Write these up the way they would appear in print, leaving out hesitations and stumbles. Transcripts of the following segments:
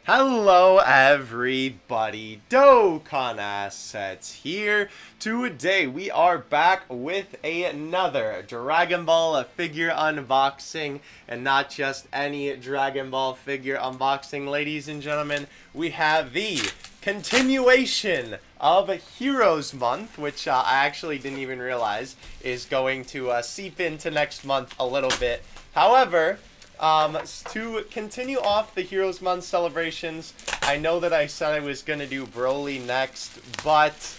Hello everybody, Dokkan Assets here. Today we are back with another Dragon Ball figure unboxing, and not just any Dragon Ball figure unboxing, ladies and gentlemen. We have the continuation of Heroes Month, which I actually didn't even realize is going to seep into next month a little bit. However, to continue off the Heroes Month celebrations, I know that I said I was going to do Broly next, but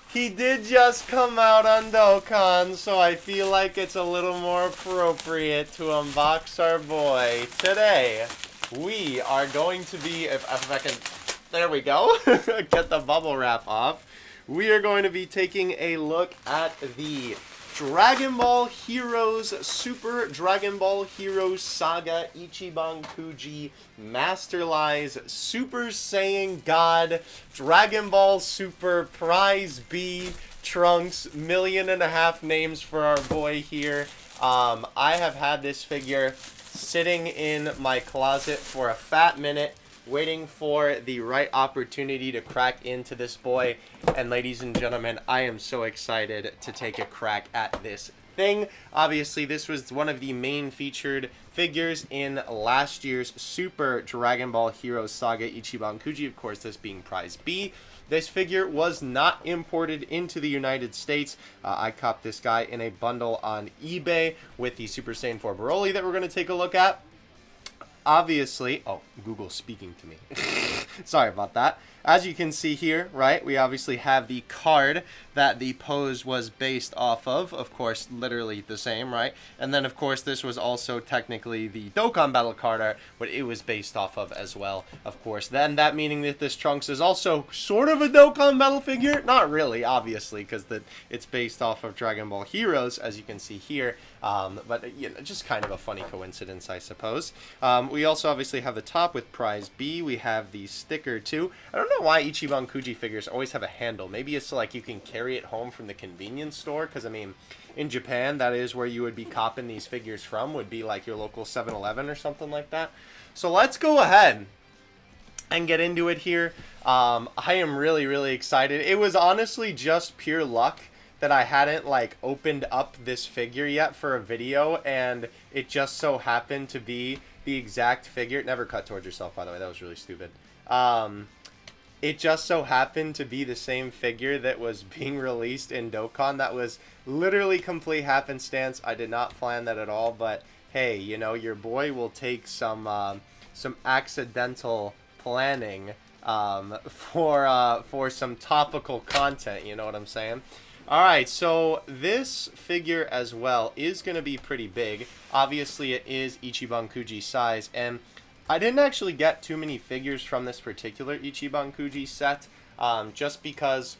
he did just come out on Dokkan, so I feel like it's a little more appropriate to unbox our boy. Today, we are going to be, if I can, there we go, get the bubble wrap off. We are going to be taking a look at the Dragon Ball Heroes Super Dragon Ball Heroes Saga ICHIBAN Kuji Master Lies Super Saiyan God Dragon Ball Super Prize B Trunks. 1.5 million names for our boy here. I have had this figure sitting in my closet for a fat minute, waiting for the right opportunity to crack into this boy. And ladies and gentlemen, I am so excited to take a crack at this thing. Obviously, this was one of the main featured figures in last year's Super Dragon Ball Heroes Saga ICHIBAN Kuji, of course, this being Prize B. This figure was not imported into the United States. I copped this guy in a bundle on eBay with the Super Saiyan 4 Broly that we're going to take a look at. Obviously, oh, Google's speaking to me. Sorry about that. As you can see here, right, we obviously have the card that the pose was based off of course, literally the same, right? And then, of course, this was also technically the Dokkan Battle card art, what it was based off of as well, of course. Then that meaning that this Trunks is also sort of a Dokkan Battle figure. Not really, obviously, because it's based off of Dragon Ball Heroes, as you can see here. But, you know, just kind of a funny coincidence, I suppose. We also obviously have the top with Prize B. We have the sticker, too. I don't know why Ichiban Kuji figures always have a handle. Maybe it's like you can carry it home from the convenience store, because, I mean, in Japan, that is where you would be copping these figures from, would be like your local 7-Eleven or something like that. So let's go ahead and get into it here. I am really, really excited. It was honestly just pure luck that I hadn't like opened up this figure yet for a video, and it just so happened to be the exact figure. Never cut towards yourself, by the way. That was really stupid. It just so happened to be the same figure that was being released in Dokkan. That was literally complete happenstance. I did not plan that at all, but hey, you know, your boy will take some accidental planning for some topical content, you know what I'm saying? Alright, so this figure as well is going to be pretty big. Obviously, it is Ichiban Kuji size, and I didn't actually get too many figures from this particular Ichiban Kuji set, just because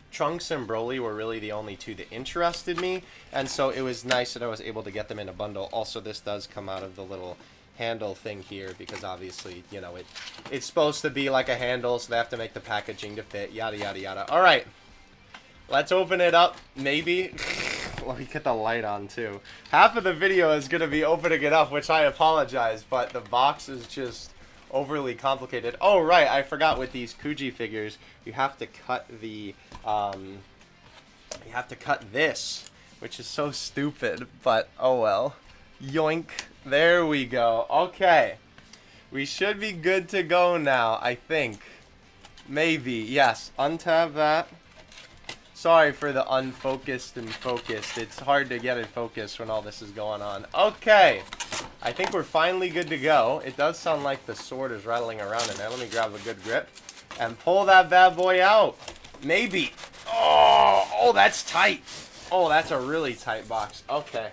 Trunks and Broly were really the only two that interested me, and so it was nice that I was able to get them in a bundle. Also, this does come out of the little handle thing here, because obviously, you know, it's supposed to be like a handle, so they have to make the packaging to fit, yada yada yada. Alright, let's open it up, maybe. Let me get the light on, too. Half of the video is going to be opening it up, which I apologize, but the box is just overly complicated. Oh, right, I forgot with these Kuji figures, you have to cut the, you have to cut this, which is so stupid, but oh well. Yoink. There we go. Okay. We should be good to go now, I think. Maybe. Yes. Untab that. Sorry for the unfocused and focused. It's hard to get it focused when all this is going on. Okay. I think we're finally good to go. It does sound like the sword is rattling around in there. Let me grab a good grip and pull that bad boy out. Maybe. Oh, that's tight. Oh, that's a really tight box. Okay.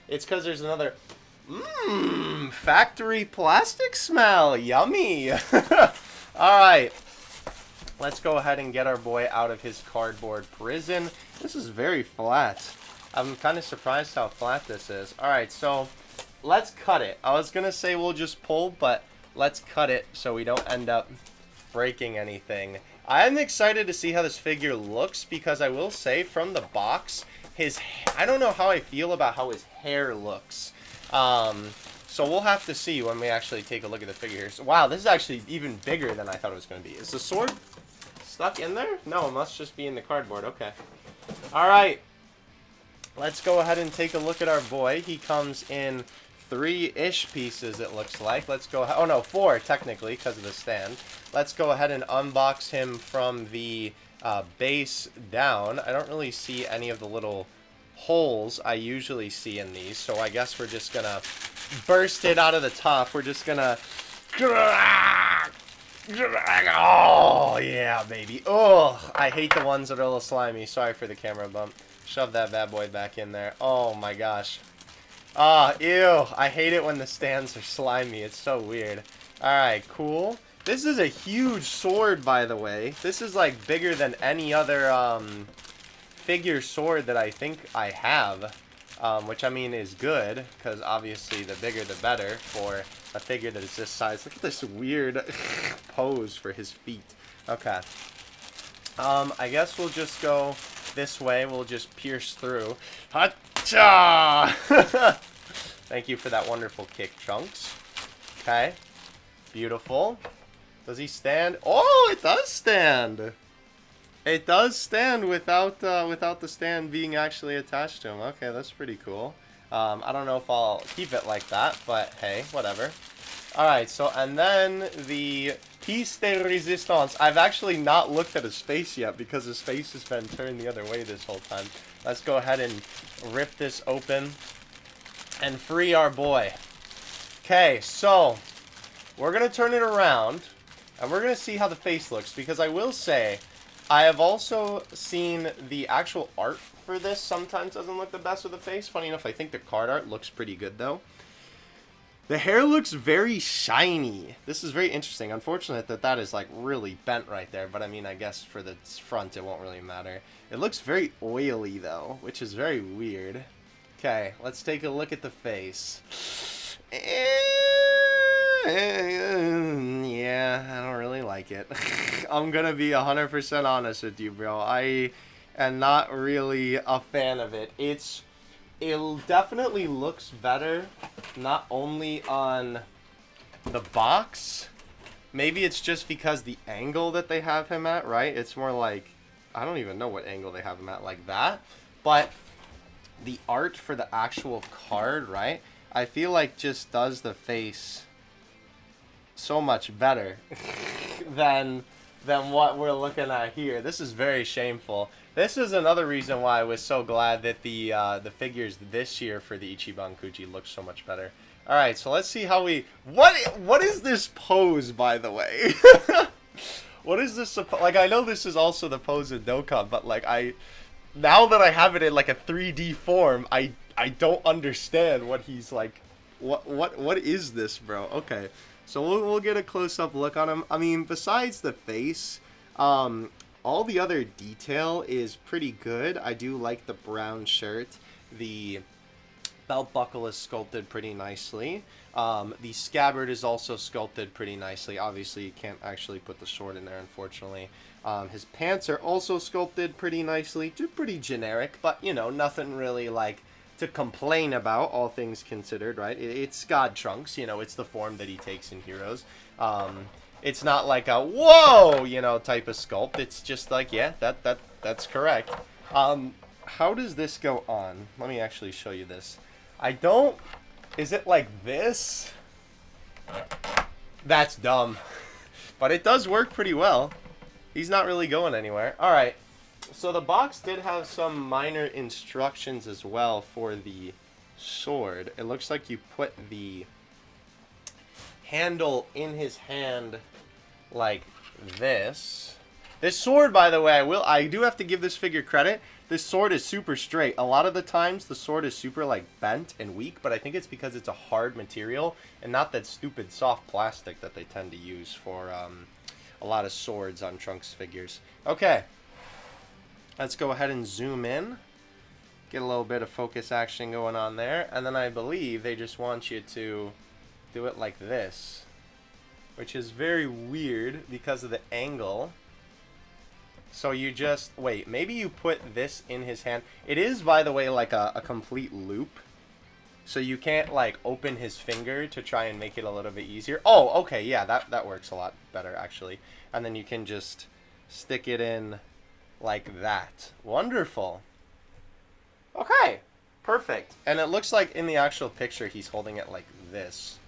It's because there's another... factory plastic smell. Yummy. Alright. Let's go ahead and get our boy out of his cardboard prison. This is very flat. I'm kind of surprised how flat this is. Alright, so let's cut it. I was going to say we'll just pull, but let's cut it so we don't end up breaking anything. I'm excited to see how this figure looks, because I will say from the box, I don't know how I feel about how his hair looks. So we'll have to see when we actually take a look at the figure here. So, wow, this is actually even bigger than I thought it was going to be. Is the sword stuck in there? No, it must just be in the cardboard. Okay. All right. Let's go ahead and take a look at our boy. He comes in 3-ish pieces, it looks like. Let's go. Oh, no, 4, technically, because of the stand. Let's go ahead and unbox him from the base down. I don't really see any of the little holes I usually see in these, so I guess we're just going to burst it out of the top. We're just going to... Oh, yeah, baby. Oh, I hate the ones that are a little slimy. Sorry for the camera bump. Shove that bad boy back in there. Oh, my gosh. Ah, ew. I hate it when the stands are slimy. It's so weird. Alright, cool. This is a huge sword, by the way. This is, like, bigger than any other, figure sword that I think I have. Which, I mean, is good, because obviously the bigger the better for a figure that is this size. Look at this weird pose for his feet. Okay. I guess we'll just go this way. We'll just pierce through. Hacha! Thank you for that wonderful kick, Trunks. Okay. Beautiful. Does he stand? Oh, it does stand! It does stand without the stand being actually attached to him. Okay, that's pretty cool. I don't know if I'll keep it like that, but hey, whatever. Alright, so, and then the piece de resistance. I've actually not looked at his face yet because his face has been turned the other way this whole time. Let's go ahead and rip this open and free our boy. Okay, so we're going to turn it around and we're going to see how the face looks, because I will say I have also seen the actual art for this sometimes doesn't look the best with the face. Funny enough, I think the card art looks pretty good though. The hair looks very shiny. This is very interesting. Unfortunate that is like really bent right there, but I mean, I guess for the front it won't really matter. It looks very oily though, which is very weird. Okay, let's take a look at the face. Yeah, I don't really like it. I'm gonna be 100% honest with you, bro. I am not really a fan of it. It definitely looks better, not only on the box. Maybe it's just because the angle that they have him at, right? It's more like, I don't even know what angle they have him at, like that. But the art for the actual card, right? I feel like just does the face so much better than what we're looking at here. This is very shameful. This is another reason why I was so glad that the figures this year for the ICHIBAN Kuji look so much better. All right, so let's see how we. What is this pose, by the way? What is this? Like, I know this is also the pose in Dokkan, but like now that I have it in like a 3D form, I don't understand what he's like. What is this, bro? Okay. So we'll get a close-up look on him. I mean, besides the face, all the other detail is pretty good. I do like the brown shirt. The belt buckle is sculpted pretty nicely. The scabbard is also sculpted pretty nicely. Obviously, you can't actually put the sword in there, unfortunately. His pants are also sculpted pretty nicely. Pretty generic, but, you know, nothing really, like, to complain about, all things considered, right? It's God Trunks, you know, it's the form that he takes in Heroes. It's not like a whoa, you know, type of sculpt. It's just like, yeah, that's correct. How does this go on? Let me actually show you this. Is it like this? That's dumb. But it does work pretty well. He's not really going anywhere. All right. So the box did have some minor instructions as well for the sword. It looks like you put the handle in his hand like this. This sword, by the way, I do have to give this figure credit. This sword is super straight. A lot of the times the sword is super like bent and weak, but I think it's because it's a hard material and not that stupid soft plastic that they tend to use for a lot of swords on Trunks figures. Okay. Let's go ahead and zoom in. Get a little bit of focus action going on there. And then I believe they just want you to do it like this, which is very weird because of the angle. So you just, wait, maybe you put this in his hand. It is, by the way, like a complete loop. So you can't like open his finger to try and make it a little bit easier. Oh, okay, yeah, that works a lot better actually. And then you can just stick it in like that. Wonderful. Okay, perfect. And it looks like in the actual picture he's holding it like this.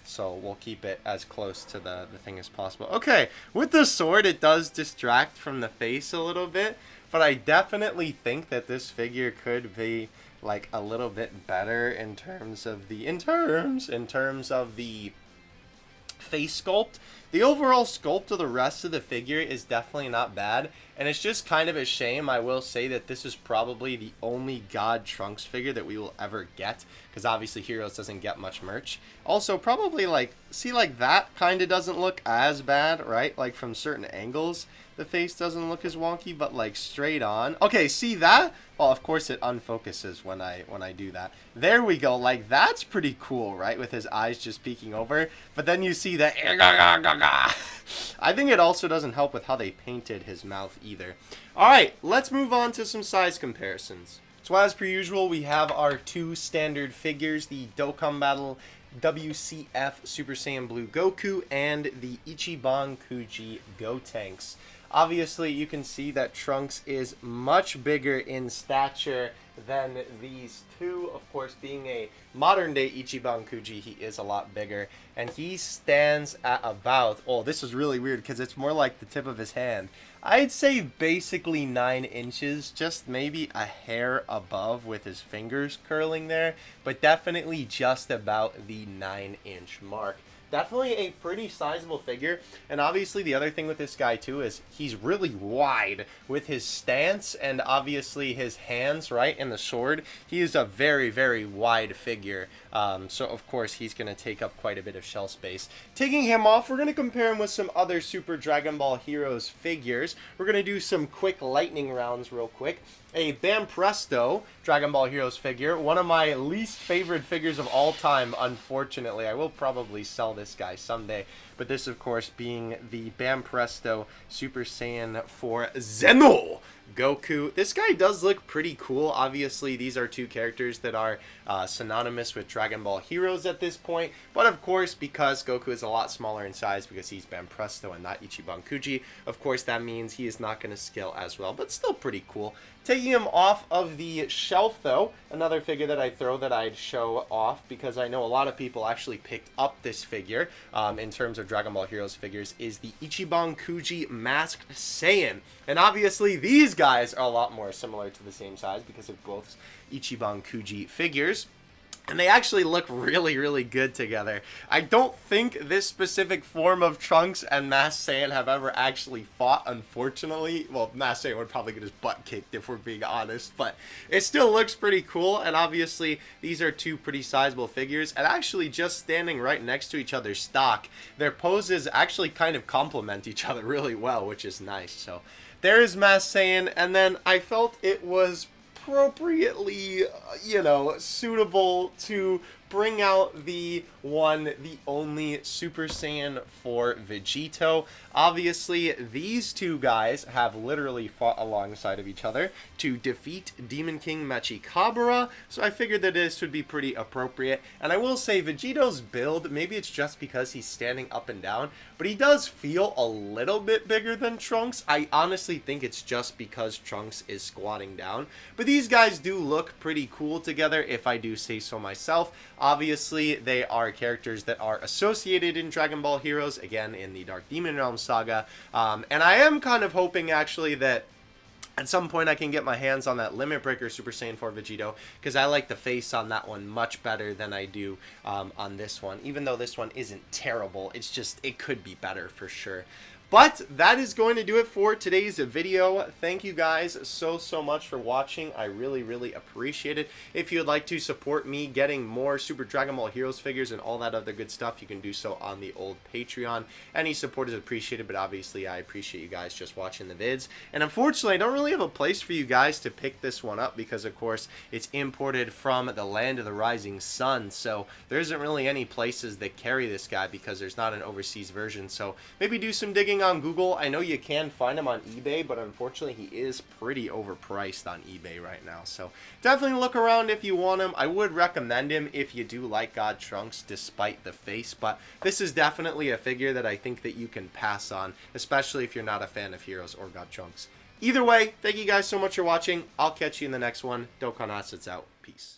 So we'll keep it as close to the thing as possible. Okay, with the sword it does distract from the face a little bit, but I definitely think that this figure could be like a little bit better in terms of the face sculpt. The overall sculpt of the rest of the figure is definitely not bad, and it's just kind of a shame, I will say, that this is probably the only God Trunks figure that we will ever get, because obviously Heroes doesn't get much merch. Also, probably like, see, like that kind of doesn't look as bad, right? Like from certain angles, the face doesn't look as wonky, but like straight on. Okay, see that? Well, of course it unfocuses when I do that. There we go. Like, that's pretty cool, right? With his eyes just peeking over. But then you see that. I think it also doesn't help with how they painted his mouth either. Alright, let's move on to some size comparisons. So as per usual, we have our two standard figures, the Dokkan Battle WCF Super Saiyan Blue Goku and the ICHIBAN Kuji Gotenks. Obviously, you can see that Trunks is much bigger in stature than these two. Of course, being a modern-day Ichiban Kuji, he is a lot bigger. And he stands at about... Oh, this is really weird because it's more like the tip of his hand. I'd say basically 9 inches, just maybe a hair above with his fingers curling there. But definitely just about the 9-inch mark. Definitely a pretty sizable figure, and obviously the other thing with this guy too is he's really wide with his stance and obviously his hands, right, and the sword. He is a very, very wide figure, so of course he's going to take up quite a bit of shell space. Taking him off, we're going to compare him with some other Super Dragon Ball Heroes figures. We're going to do some quick lightning rounds real quick. A Bam Presto Dragon Ball Heroes figure, one of my least favorite figures of all time, unfortunately. I will probably sell this guy someday, but this, of course, being the Bam Presto Super Saiyan 4 Zeno Goku. This guy does look pretty cool. Obviously, these are two characters that are synonymous with Dragon Ball Heroes at this point, but of course, because Goku is a lot smaller in size because he's Bam Presto and not Ichiban Kuji, of course, that means he is not going to scale as well, but still pretty cool. Taking him off of the shelf, though, another figure that I throw that I'd show off, because I know a lot of people actually picked up this figure in terms of Dragon Ball Heroes figures, is the Ichiban Kuji Masked Saiyan. And obviously, these guys are a lot more similar to the same size because of both Ichiban Kuji figures. And they actually look really, really good together. I don't think this specific form of Trunks and Masked Saiyan have ever actually fought, unfortunately. Well, Masked Saiyan would probably get his butt kicked if we're being honest. But it still looks pretty cool. And obviously, these are two pretty sizable figures. And actually, just standing right next to each other stock, their poses actually kind of complement each other really well, which is nice. So there is Masked Saiyan. And then I felt it was appropriately, you know, suitable to bring out the only Super Saiyan 4 Vegito. Obviously, these two guys have literally fought alongside of each other to defeat Demon King Mechikabura, so I figured that this would be pretty appropriate. And I will say, Vegito's build, maybe it's just because he's standing up and down, but he does feel a little bit bigger than Trunks. I honestly think it's just because Trunks is squatting down. But these guys do look pretty cool together, if I do say so myself. Obviously, they are characters that are associated in Dragon Ball Heroes, again, in the Dark Demon Realm saga. And I am kind of hoping, actually, that at some point I can get my hands on that Limit Breaker Super Saiyan 4 Vegito, because I like the face on that one much better than I do on this one. Even though this one isn't terrible, it's just, it could be better for sure. But that is going to do it for today's video. Thank you guys so much for watching. I really appreciate it. If you'd like to support me getting more Super Dragon Ball Heroes figures and all that other good stuff, you can do so on the old Patreon. Any support is appreciated, but obviously I appreciate you guys just watching the vids. And unfortunately, I don't really have a place for you guys to pick this one up because, of course, it's imported from the land of the rising sun. So there isn't really any places that carry this guy because there's not an overseas version. So maybe do some digging looking on Google, I know you can find him on eBay, but unfortunately he is pretty overpriced on eBay right now. So definitely look around if you want him. I would recommend him if you do like God Trunks despite the face, but this is definitely a figure that I think that you can pass on, especially if you're not a fan of Heroes or God Trunks. Either way, thank you guys so much for watching. I'll catch you in the next one. Dokkan Assets out. Peace.